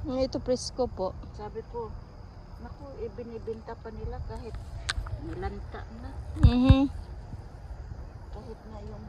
Ito presko po. Sabi ko, naku, ibinibenta pa nila kahit nilanta na. Kahit na yung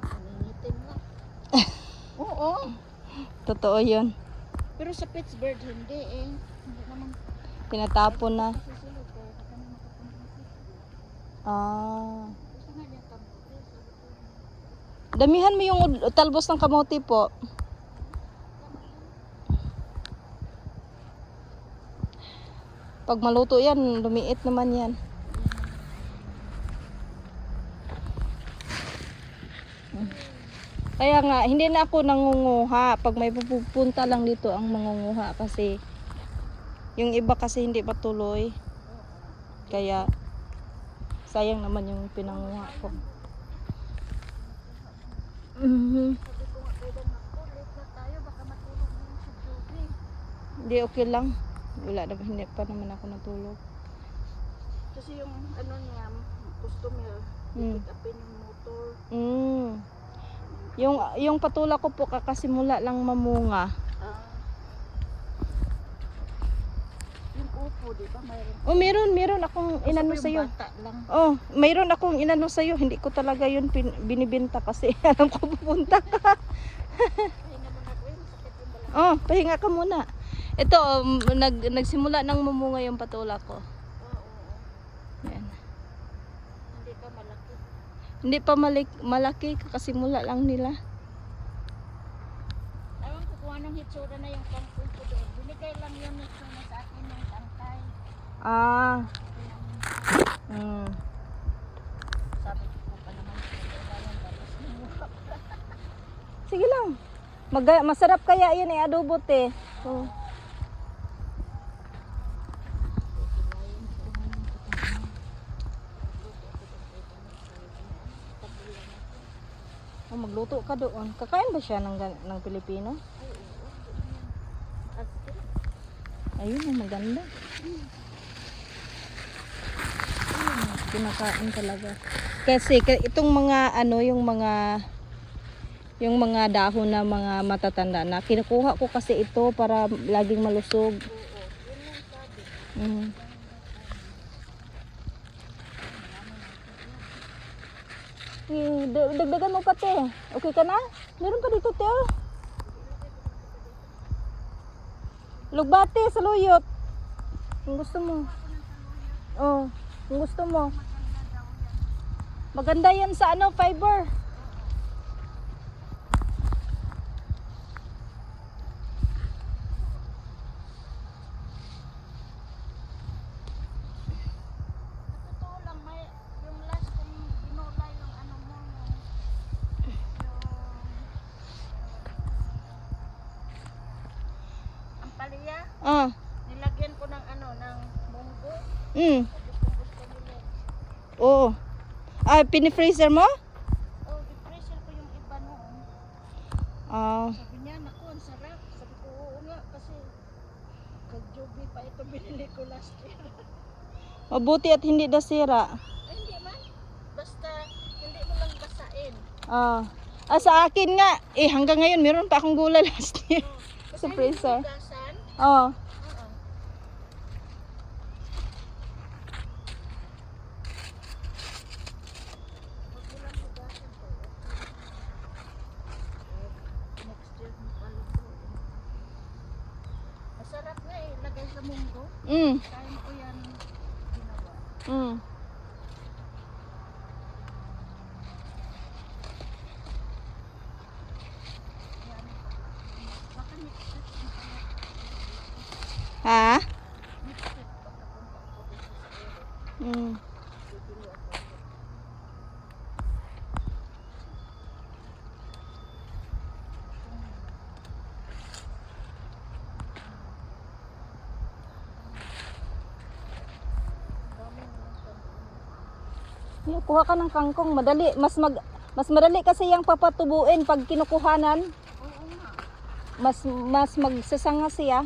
naningitim na. Oo. Totoo yun. Pero sa Pittsburgh, hindi eh. Hindi naman. Tinatapon na. Kasi sila, kaya ka kami makapunta. Ah. Gusto nga niya kamuti. Damihan mo yung talbos ng kamote po. Pag maluto yan, lumiit naman yan. Kaya nga, hindi na ako nangunguha. Pag may pupunta lang dito ang mangunguha kasi yung iba kasi hindi patuloy. Kaya sayang naman yung pinanguha ko. Sabi ko nga kailan ako, late na tayo, baka matulog na yung si Joby. Hindi, okay lang. Wala naman, hindi pa naman ako natulog. Kasi yung ano niya, customer, pick upin yung motor. Yung patula ko po kakasimula lang mamunga. Yung upo, di ba? Mayroon. Oh, meron akong inano sa iyo. Bata lang. Oh, mayroon akong inano sa iyo. Hindi ko talaga 'yun binibenta kasi alam ko pupunta ka. Pahinga mo na ko yun, sakit yung balakang. Oh, pahinga ka muna. Ito, nagsimula nang mamunga yung patula ko. Oo. Yan. Hindi ka malaki. Hindi pa malaki, kakasimula lang nila. Ayun, kukuha ng hitsura na yung kangkong ko doon. Binigay lang yun hitsura sa akin yung tangkay. Ah. Sabi ko pa naman, kailangan balas mo. Sige lang. Masarap kaya yan adobo te. Oh. Oh, magluto ka doon. Kakain ba siya ng Pilipino? Ayun, maganda. Kinakain talaga. Kasi itong mga yung mga dahon na mga matatanda na kinukuha ko kasi ito para laging malusog. Dagdagan mo pa te. Okay ka na? Meron pa dito te. Lugbate sa luyot. Kung gusto mo. Oh, kung gusto mo. Maganda yan sa fiber. Totoo lang, may, yung last kong ginulay yung ano mo, yung ampalaya, nilagyan ko ng ng munggo. Gusto nila. Oo. Pini-freezer mo? Oh, i-pressure ko yung iba noon. Sabi niya, naku, ang sarap. Sabi ko, oo nga, kasi kag-Joby pa ito binili ko last year. Mabuti at hindi nasira. Ay, hindi man. Basta, hindi mo lang basain. Sa akin nga, hanggang ngayon meron pa akong gulay last year. Sa freezer. Hugasan? Oo. Huwag mo lang hugasan to. Next year mo paluto. Masarap nga lagay sa munggo. Kain ko yan ginawa. Baka next week Ha? next week pagkapunta ako dito sa Ero. Bibili ako. Kuha ka ng kangkong, madali. Mas madali kasi yung papatubuin pag kinukuhanan. Oo nga. Mas magsasanga siya.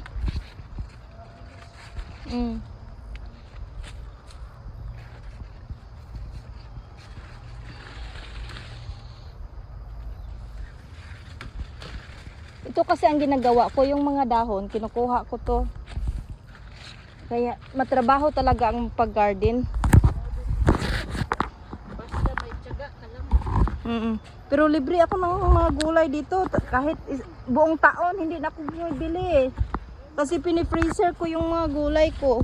Ito kasi ang ginagawa ko, yung mga dahon, kinukuha ko to. Kaya matrabaho talaga ang pag-garden. Basta may tiyaga ka lang. Pero libre ako ng mga gulay dito. Kahit buong taon, hindi na ako bumibili. Kasi pinifreezer ko yung mga gulay ko.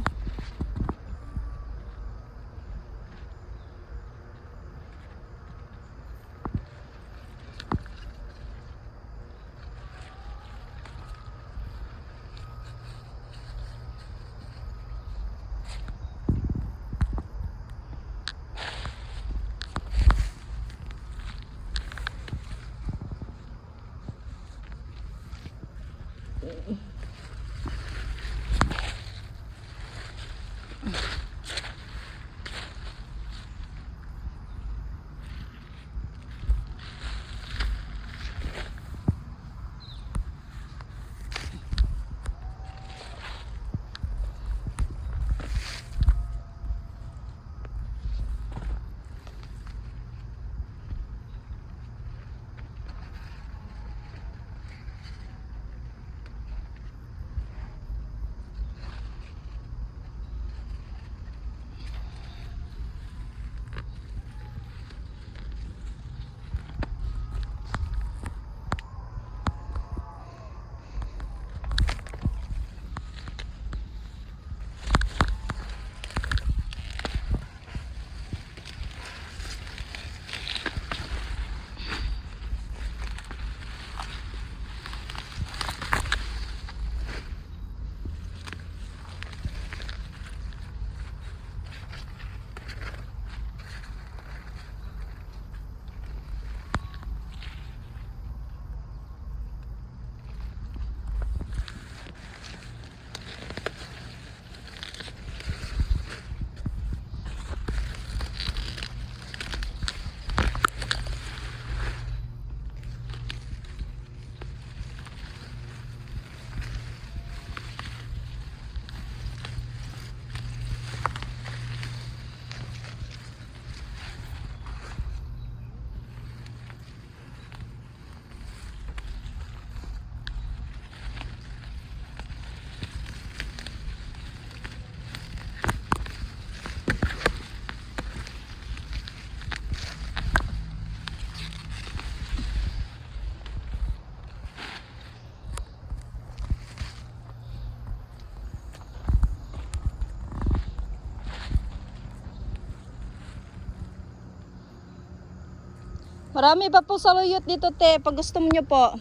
Marami pa po saluyot dito, te. Pag gusto niyo po.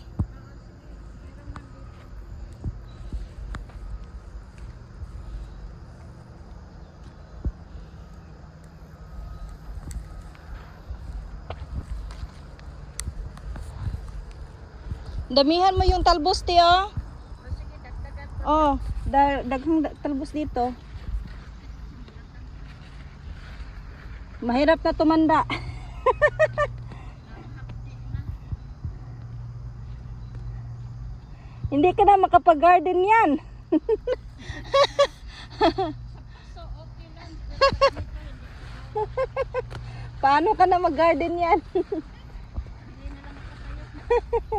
Damihan mo yung talbos, te, oh. Sige, dagdagan pa. Oh, daghang talbos dito. Mahirap na tumanda. Hindi ka na makapag-garden yan. So, okay lang. Paano ka na mag-garden yan? Hindi na lang makatayo.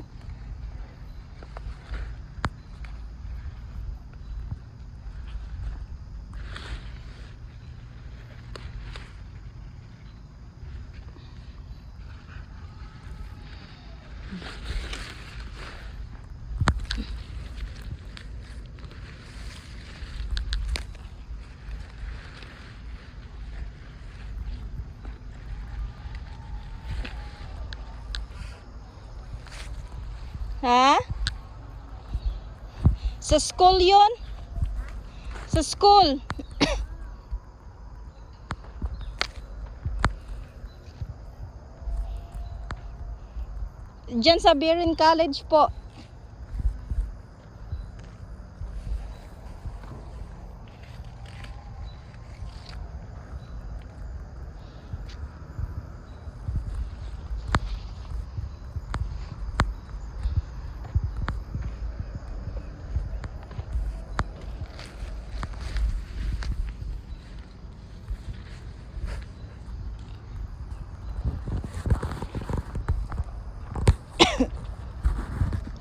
Ha? Sa school yun? Sa school. Diyan sa Birin College po.